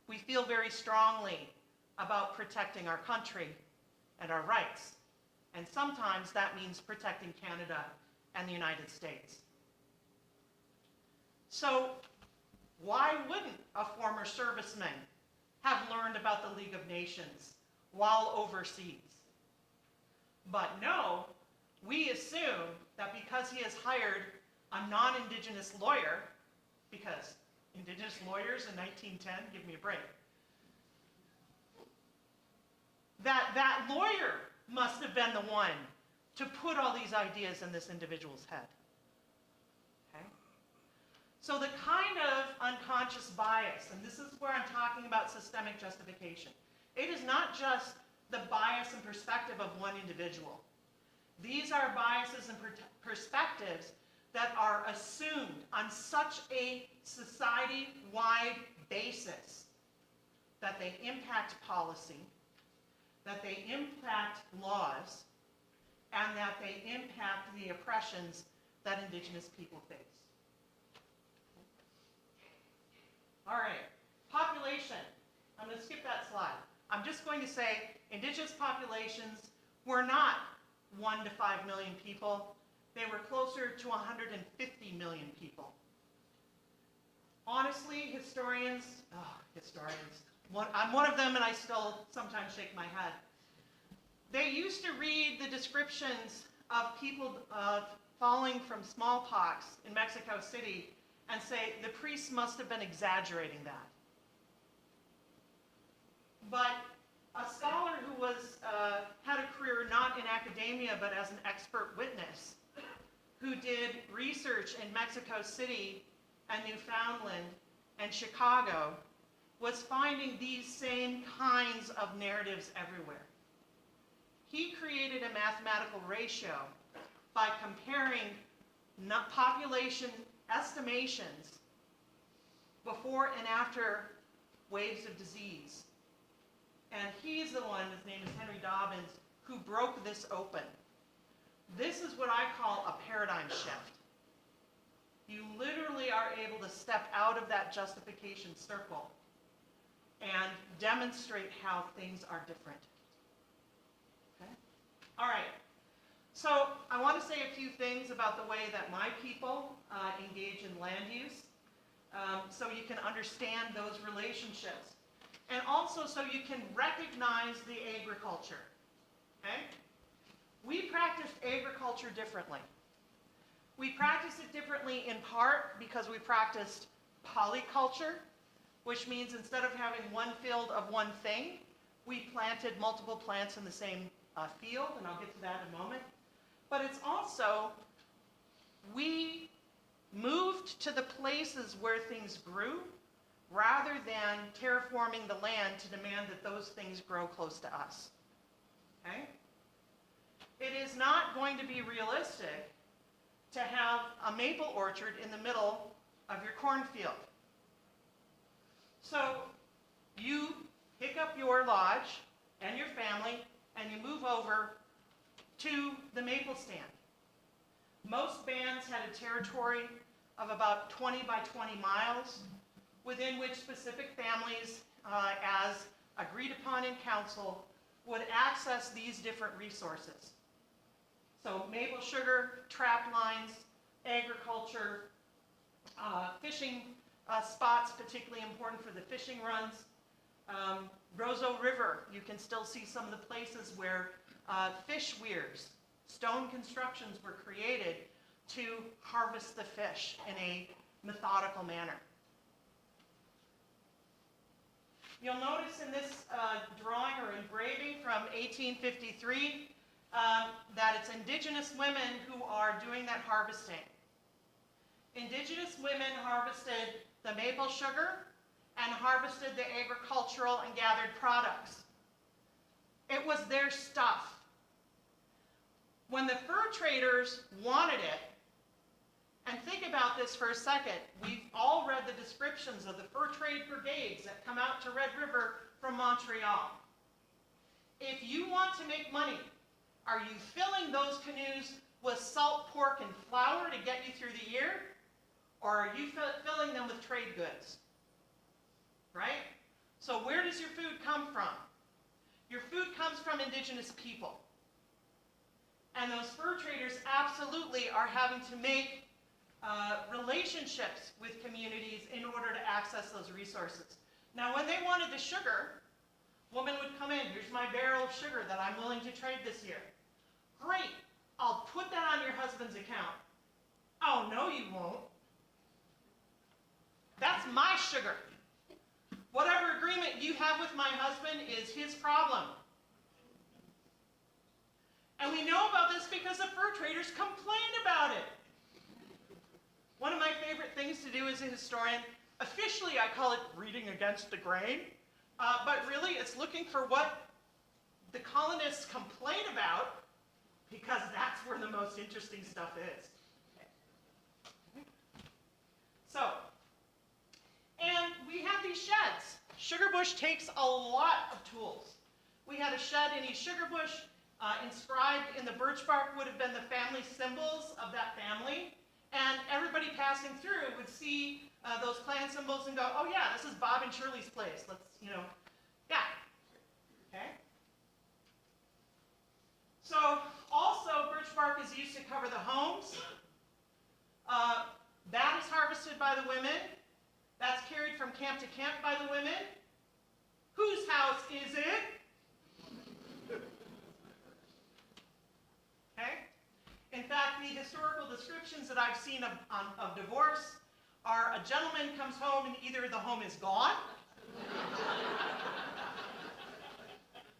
[SPEAKER 3] We feel very strongly about protecting our country and our rights. And sometimes that means protecting Canada and the United States. So why wouldn't a former serviceman have learned about the League of Nations while overseas? But no, we assume that because he has hired a non-Indigenous lawyer, because Indigenous lawyers in 1910, give me a break, that lawyer must have been the one to put all these ideas in this individual's head. Okay? So the kind of unconscious bias, and this is where I'm talking about systemic justification. It is not just the bias and perspective of one individual. These are biases and perspectives that are assumed on such a society-wide basis that they impact policy, that they impact laws, and that they impact the oppressions that Indigenous people face. All right, population. I'm going to skip that slide. I'm just going to say Indigenous populations were not 1 to 5 million people. They were closer to 150 million people. Honestly, historians, I'm one of them and I still sometimes shake my head. They used to read the descriptions of people falling from smallpox in Mexico City and say the priests must have been exaggerating that. But a scholar who was had a career not in academia but as an expert witness, who did research in Mexico City and Newfoundland and Chicago, was finding these same kinds of narratives everywhere. He created a mathematical ratio by comparing population estimations before and after waves of disease. And he's the one, his name is Henry Dobbins, who broke this open. This is what I call a paradigm shift. You literally are able to step out of that justification circle and demonstrate how things are different. Okay? All right. So I want to say a few things about the way that my people engage in land use, so you can understand those relationships. And also so you can recognize the agriculture. Okay? We practiced agriculture differently. We practice it differently in part because we practiced polyculture, which means instead of having one field of one thing, we planted multiple plants in the same field, and I'll get to that in a moment. But it's also, we moved to the places where things grew rather than terraforming the land to demand that those things grow close to us. Okay? It is not going to be realistic to have a maple orchard in the middle of your cornfield. So you pick up your lodge and your family and you move over to the maple stand. Most bands had a territory of about 20 by 20 miles within which specific families, as agreed upon in council, would access these different resources. So maple sugar, trap lines, agriculture, fishing spots, particularly important for the fishing runs. Roseau River, you can still see some of the places where fish weirs, stone constructions were created to harvest the fish in a methodical manner. You'll notice in this drawing or engraving from 1853 that it's Indigenous women who are doing that harvesting. Indigenous women harvested the maple sugar and harvested the agricultural and gathered products. It was their stuff. When the fur traders wanted it, and think about this for a second, we've all read the descriptions of the fur trade brigades that come out to Red River from Montreal. If you want to make money, are you filling those canoes with salt pork and flour to get you through the year? Or are you filling them with trade goods? Right? So where does your food come from? Your food comes from Indigenous people. And those fur traders absolutely are having to make relationships with communities in order to access those resources. Now, when they wanted the sugar, woman would come in, here's my barrel of sugar that I'm willing to trade this year. Great, I'll put that on your husband's account. Oh, no, you won't. That's my sugar. Whatever agreement you have with my husband is his problem. And we know about this because the fur traders complained about it. One of my favorite things to do as a historian, officially I call it reading against the grain, but really it's looking for what the colonists complain about, because that's where the most interesting stuff is. So, and we have these sheds. Sugar bush takes a lot of tools. We had a shed in East Sugar Bush. Inscribed in the birch bark would have been the family symbols of that family. And everybody passing through would see those clan symbols and go, oh yeah, this is Bob and Shirley's place. Let's, yeah. Okay? So also birch bark is used to cover the homes. That is harvested by the women. That's carried from camp to camp by the women. Whose house is it? Okay? In fact, the historical descriptions that I've seen of divorce are a gentleman comes home and either the home is gone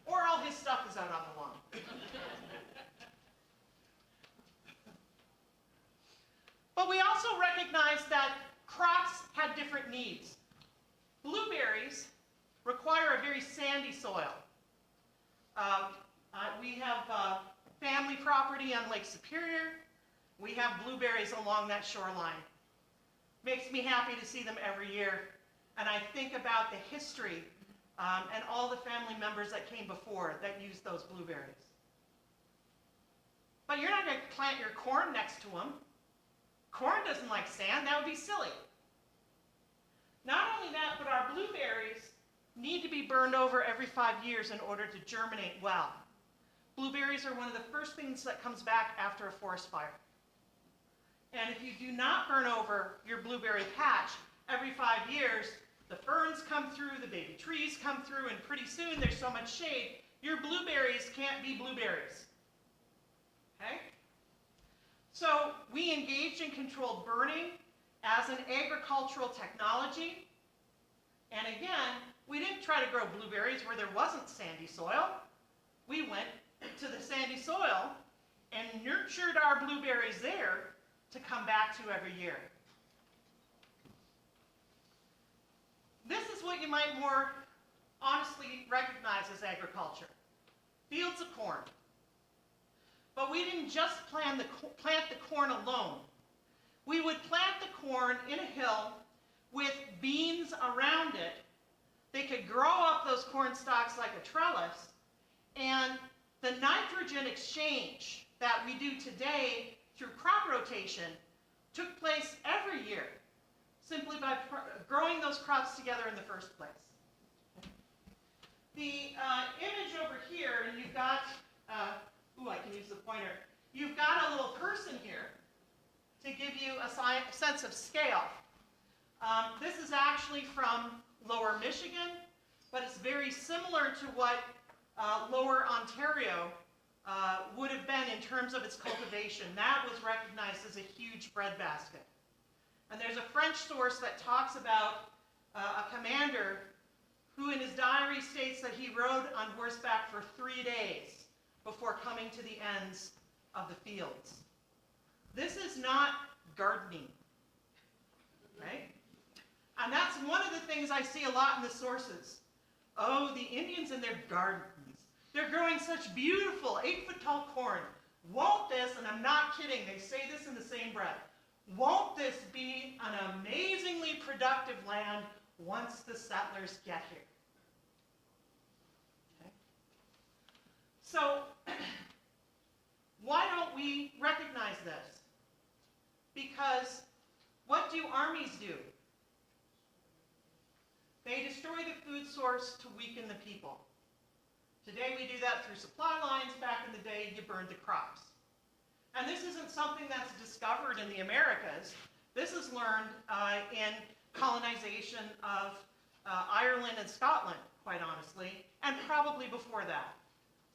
[SPEAKER 3] or all his stuff is out on the lawn. But we also recognize that crops had different needs. Blueberries require a very sandy soil. We have family property on Lake Superior. We have blueberries along that shoreline. Makes me happy to see them every year. And I think about the history and all the family members that came before that used those blueberries. But you're not going to plant your corn next to them. Corn doesn't like sand. That would be silly. Not only that, but our blueberries need to be burned over every 5 years in order to germinate well. Blueberries are one of the first things that comes back after a forest fire. And if you do not burn over your blueberry patch every 5 years, the ferns come through, the baby trees come through, and pretty soon there's so much shade, your blueberries can't be blueberries. Okay? So we engaged in controlled burning as an agricultural technology. And again, we didn't try to grow blueberries where there wasn't sandy soil. We went to the sandy soil and nurtured our blueberries there to come back to every year. This is what you might more honestly recognize as agriculture. Fields of corn. But we didn't just plant the corn alone. We would plant the corn in a hill with beans around it. They could grow up those corn stalks like a trellis, and the nitrogen exchange that we do today through crop rotation took place every year, simply by growing those crops together in the first place. The image over here, and you've got, I can use the pointer. You've got a little person here to give you a sense of scale. This is actually from Lower Michigan, but it's very similar to what Lower Ontario would have been in terms of its cultivation. That was recognized as a huge breadbasket. And there's a French source that talks about a commander who in his diary states that he rode on horseback for 3 days before coming to the ends of the fields. This is not gardening, right? And that's one of the things I see a lot in the sources. Oh, the Indians and their gardens. They're growing such beautiful 8-foot-tall corn. Won't this, and I'm not kidding, they say this in the same breath, won't this be an amazingly productive land once the settlers get here? Okay. So, why don't we recognize this? Because what do armies do? They destroy the food source to weaken the people. Today we do that through supply lines. Back in the day, you burned the crops. And this isn't something that's discovered in the Americas. This is learned in colonization of Ireland and Scotland, quite honestly, and probably before that.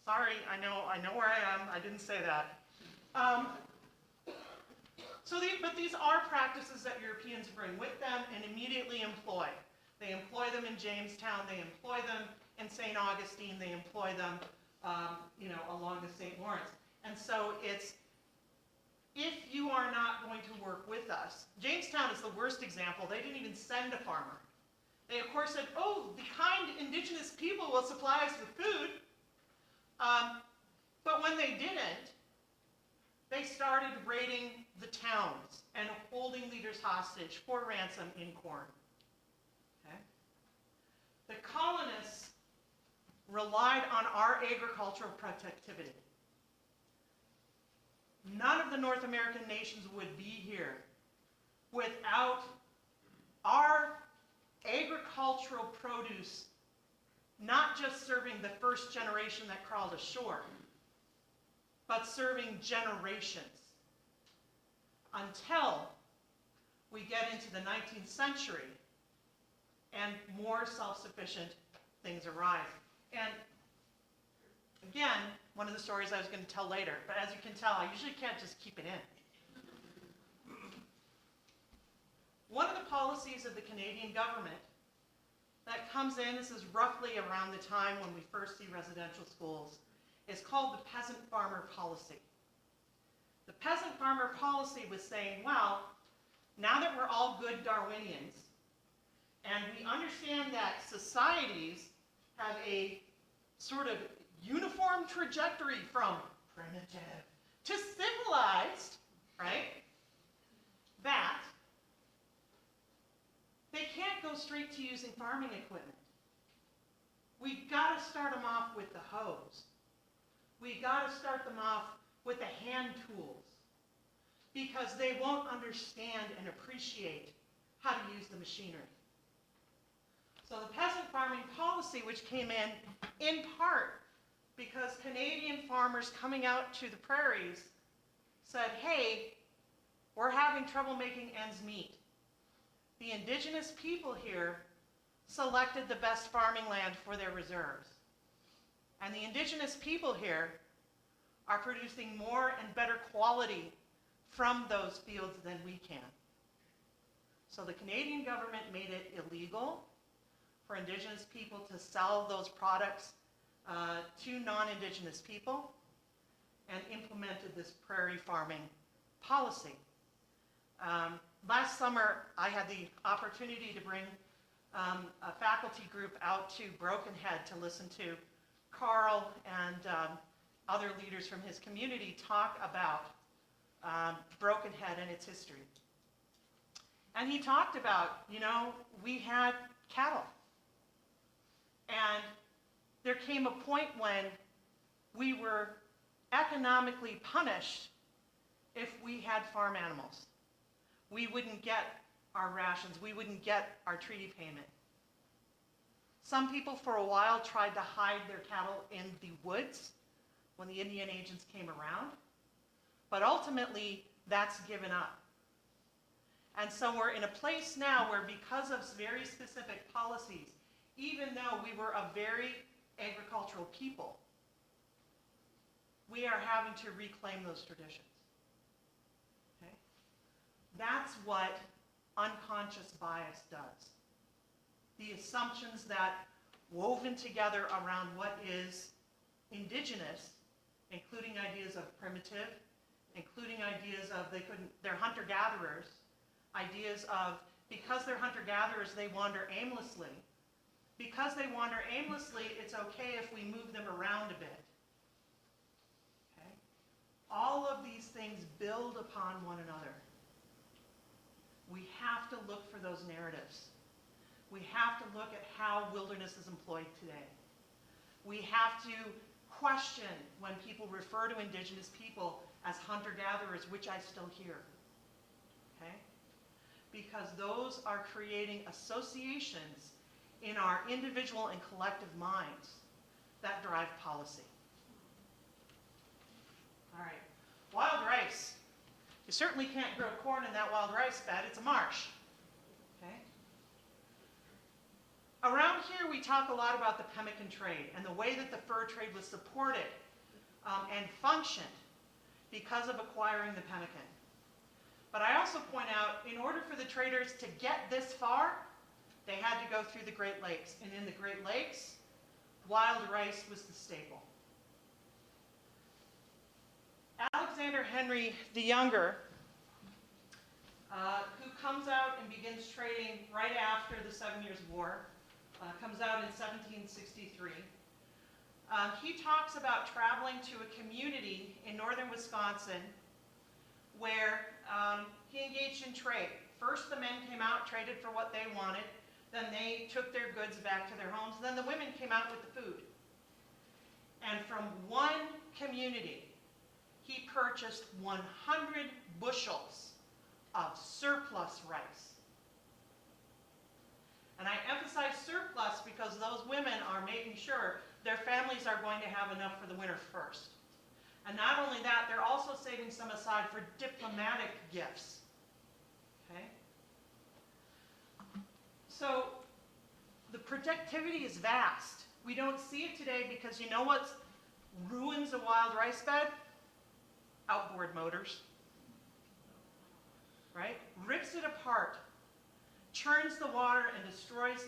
[SPEAKER 3] Sorry, I know where I am. I didn't say that. But these are practices that Europeans bring with them and immediately employ. They employ them in Jamestown. They employ them in St. Augustine. They employ them, along the St. Lawrence. And so it's, if you are not going to work with us, Jamestown is the worst example. They didn't even send a farmer. They, of course, said, oh, the kind Indigenous people will supply us with food. But when they didn't, they started raiding the towns and holding leaders hostage for ransom in corn. Okay? The colonists relied on our agricultural productivity. None of the North American nations would be here without our agricultural produce not just serving the first generation that crawled ashore, but serving generations until we get into the 19th century and more self-sufficient things arise. And again, one of the stories I was going to tell later, but as you can tell, I usually can't just keep it in. One of the policies of the Canadian government that comes in, this is roughly around the time when we first see residential schools, is called the peasant farmer policy. The peasant farmer policy was saying, well, now that we're all good Darwinians, and we understand that societies have a sort of uniform trajectory from primitive to civilized, right? That they can't go straight to using farming equipment. We've got to start them off with the hose. We've got to start them off with the hand tools, because they won't understand and appreciate how to use the machinery. So the peasant farming policy, which came in part because Canadian farmers coming out to the prairies said, hey, we're having trouble making ends meet. The Indigenous people here selected the best farming land for their reserves. And the Indigenous people here are producing more and better quality from those fields than we can. So the Canadian government made it illegal for Indigenous people to sell those products to non-Indigenous people and implemented this prairie farming policy. Last summer, I had the opportunity to bring a faculty group out to Broken Head to listen to Carl and other leaders from his community talk about Broken Head and its history. And he talked about, you know, we had cattle. And there came a point when we were economically punished if we had farm animals. We wouldn't get our rations. We wouldn't get our treaty payment. Some people for a while tried to hide their cattle in the woods when the Indian agents came around. But ultimately, that's given up. And so we're in a place now where, because of very specific policies, even though we were a very agricultural people, we are having to reclaim those traditions. Okay? That's what unconscious bias does. The assumptions that woven together around what is Indigenous, including ideas of primitive, including ideas of they're hunter-gatherers, ideas of because they're hunter-gatherers, they wander aimlessly. Because they wander aimlessly, it's okay if we move them around a bit. Okay? All of these things build upon one another. We have to look for those narratives. We have to look at how wilderness is employed today. We have to question when people refer to Indigenous people as hunter-gatherers, which I still hear. Okay? Because those are creating associations in our individual and collective minds that drive policy. All right, wild rice. You certainly can't grow corn in that wild rice bed, it's a marsh. Okay? Around here we talk a lot about the pemmican trade and the way that the fur trade was supported and functioned because of acquiring the pemmican. But I also point out, in order for the traders to get this far, they had to go through the Great Lakes. And in the Great Lakes, wild rice was the staple. Alexander Henry the Younger, who comes out and begins trading right after the 7 Years' War, comes out in 1763. He talks about traveling to a community in northern Wisconsin where he engaged in trade. First, the men came out, traded for what they wanted. Then they took their goods back to their homes. Then the women came out with the food. And from one community, he purchased 100 bushels of surplus rice. And I emphasize surplus because those women are making sure their families are going to have enough for the winter first. And not only that, they're also saving some aside for diplomatic gifts. Okay? So the productivity is vast. We don't see it today because you know what ruins a wild rice bed? Outboard motors. Right? Rips it apart, churns the water, and destroys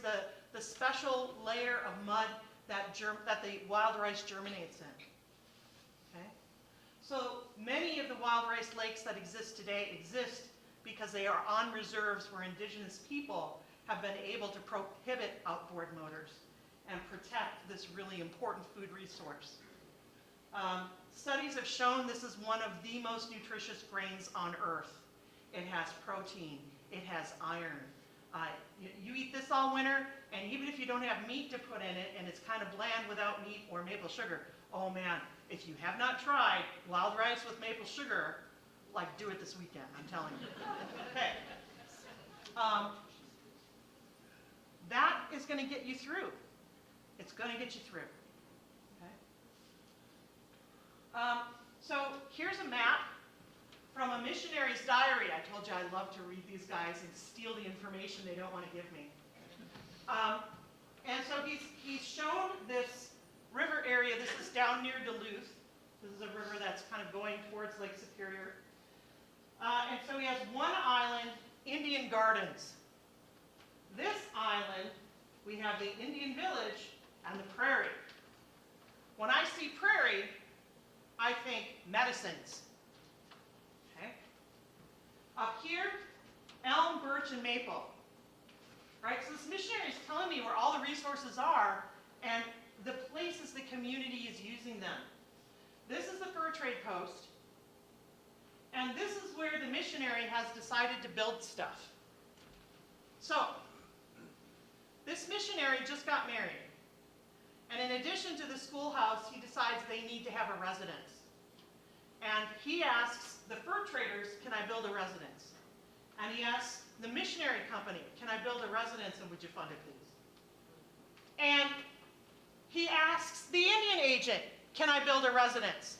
[SPEAKER 3] the special layer of mud that the wild rice germinates in. Okay? So many of the wild rice lakes that exist today exist because they are on reserves where Indigenous people have been able to prohibit outboard motors and protect this really important food resource. Studies have shown this is one of the most nutritious grains on earth. It has protein, it has iron. You eat this all winter, and even if you don't have meat to put in it, and it's kind of bland without meat or maple sugar, oh man, if you have not tried wild rice with maple sugar, like do it this weekend, I'm telling you. Okay. That is going to get you through. It's going to get you through. Okay? So here's a map from a missionary's diary. I told you I love to read these guys and steal the information they don't want to give me. And so he's shown this river area. This is down near Duluth. This is a river that's kind of going towards Lake Superior. And so he has one island, Indian Gardens. This island, we have the Indian Village and the prairie. When I see prairie, I think medicines. Okay? Up here, elm, birch, and maple. Right? So this missionary is telling me where all the resources are and the places the community is using them. This is the fur trade post. And this is where the missionary has decided to build stuff. So, this missionary just got married. And in addition to the schoolhouse, he decides they need to have a residence. And he asks the fur traders, can I build a residence? And he asks the missionary company, can I build a residence and would you fund it, please? And he asks the Indian agent, can I build a residence?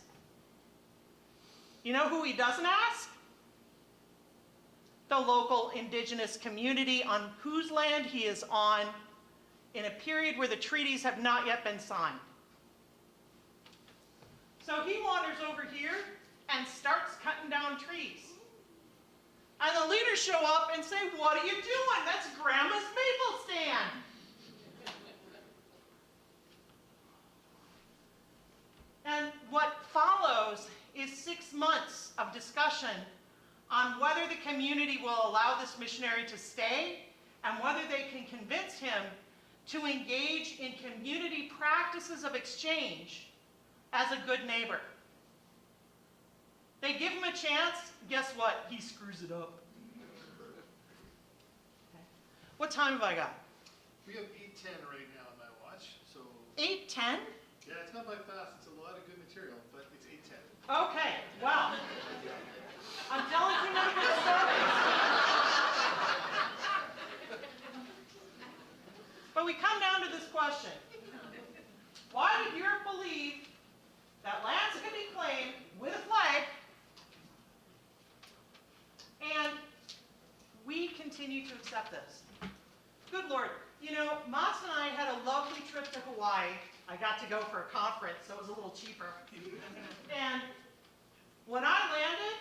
[SPEAKER 3] You know who he doesn't ask? The local indigenous community on whose land he is on in a period where the treaties have not yet been signed. So he wanders over here and starts cutting down trees. And the leaders show up and say, what are you doing? That's Grandma's maple stand. And what follows is 6 months of discussion on whether the community will allow this missionary to stay and whether they can convince him to engage in community practices of exchange as a good neighbor. They give him a chance, guess what? He screws it up. Okay. What time have I got?
[SPEAKER 5] We have 8:10 right now on my watch, so
[SPEAKER 3] 8:10?
[SPEAKER 5] yeah, it's not by fast. It's a lot of good material, but it's 8:10.
[SPEAKER 3] Okay, well, I'm telling you many good stories. But we come down to this question. Why did Europe believe that lands could be claimed with a flag, and we continue to accept this? Good Lord, you know, Mas and I had a lovely trip to Hawaii. I got to go for a conference, so it was a little cheaper. And when I landed,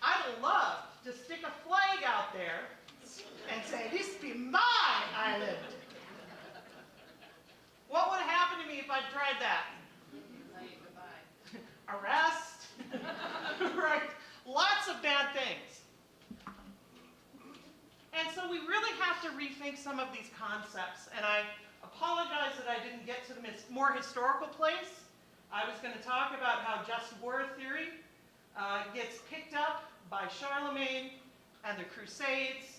[SPEAKER 3] I'd love to stick a flag out there and say, this be my island. What would have happened to me if I tried that? Arrest, right? Lots of bad things. And so we really have to rethink some of these concepts. And I apologize that I didn't get to the more historical place. I was going to talk about how just war theory gets picked up by Charlemagne and the Crusades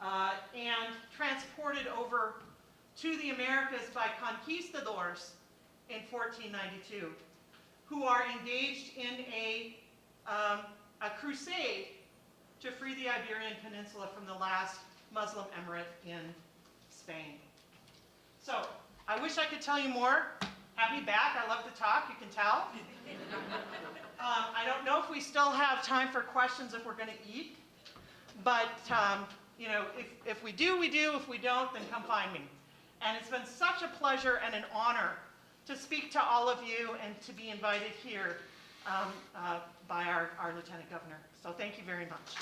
[SPEAKER 3] and transported over to the Americas by conquistadors in 1492, who are engaged in a crusade to free the Iberian Peninsula from the last Muslim emirate in Spain. So, I wish I could tell you more. Happy back, I love to talk, you can tell. I don't know if we still have time for questions if we're going to eat, but you know, if we do, we do. If we don't, then come find me. And it's been such a pleasure and an honor to speak to all of you and to be invited here by our Lieutenant Governor. So thank you very much.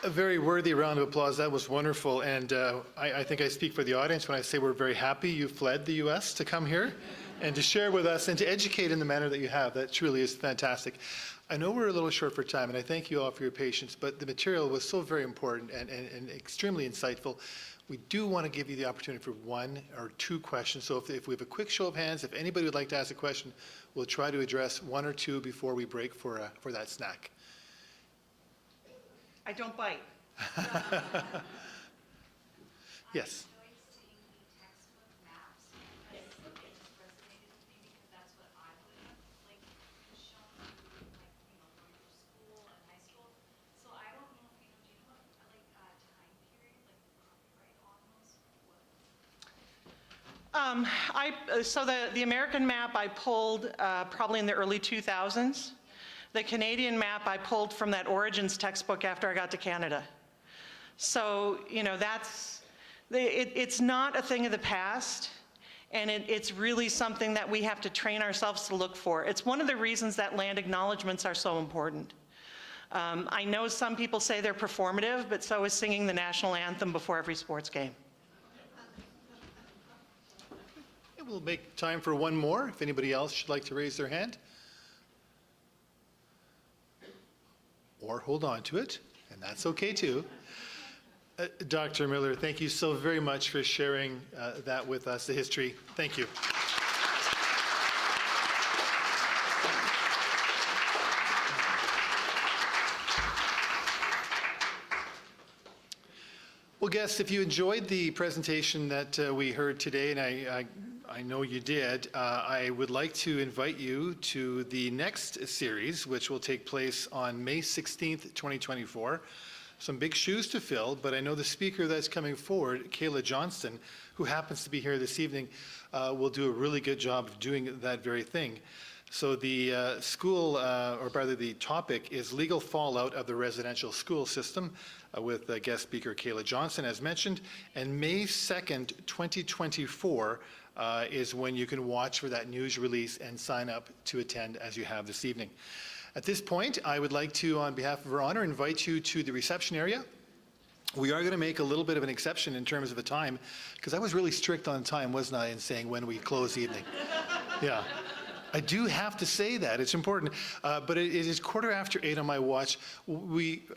[SPEAKER 5] A very worthy round of applause. That was wonderful. And I think I speak for the audience when I say we're very happy you fled the U.S. to come here and to share with us and to educate in the manner that you have. That truly is fantastic. I know we're a little short for time, and I thank you all for your patience, but the material was so very important and extremely insightful. We do want to give you the opportunity for 1 or 2 questions. So if we have a quick show of hands, if anybody would like to ask a question, we'll try to address 1 or 2 before we break for that snack.
[SPEAKER 3] I don't bite.
[SPEAKER 5] Yes.
[SPEAKER 4] I enjoyed seeing the textbook maps. It just resonated with me because that's what I would have like shown through like, you know, going to school and high school. So I don't know if you know, do you know what like time period, like copyright almost?
[SPEAKER 3] So the American map I pulled probably in the early 2000s. The Canadian map I pulled from that Origins textbook after I got to Canada. So, you know, that's It's not a thing of the past, and it's really something that we have to train ourselves to look for. It's one of the reasons that land acknowledgements are so important. I know some people say they're performative, but so is singing the national anthem before every sports game.
[SPEAKER 5] We'll make time for one more, if anybody else would like to raise their hand. Or hold on to it, and that's okay too. Dr. Miller, thank you so very much for sharing that with us, the history. Thank you. Well, guests, if you enjoyed the presentation that we heard today, and I know you did, I would like to invite you to the next series, which will take place on May 16th, 2024. Some big shoes to fill, but I know the speaker that's coming forward, Kayla Johnston, who happens to be here this evening, will do a really good job of doing that very thing. So the or rather the topic is legal fallout of the residential school system with guest speaker Kayla Johnston, as mentioned. And May 2nd, 2024 is when you can watch for that news release and sign up to attend as you have this evening. At this point, I would like to, on behalf of Her Honor, invite you to the reception area. We are going to make a little bit of an exception in terms of the time, because I was really strict on time, wasn't I, in saying when we close the evening? Yeah. I do have to say that. It's important. But it is 8:15 on my watch.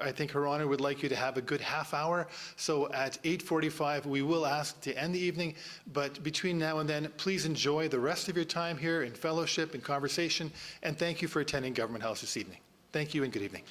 [SPEAKER 5] I think Her Honor would like you to have a good half hour. So at 8:45, we will ask to end the evening. But between now and then, please enjoy the rest of your time here in fellowship and conversation. And thank you for attending Government House this evening. Thank you and good evening.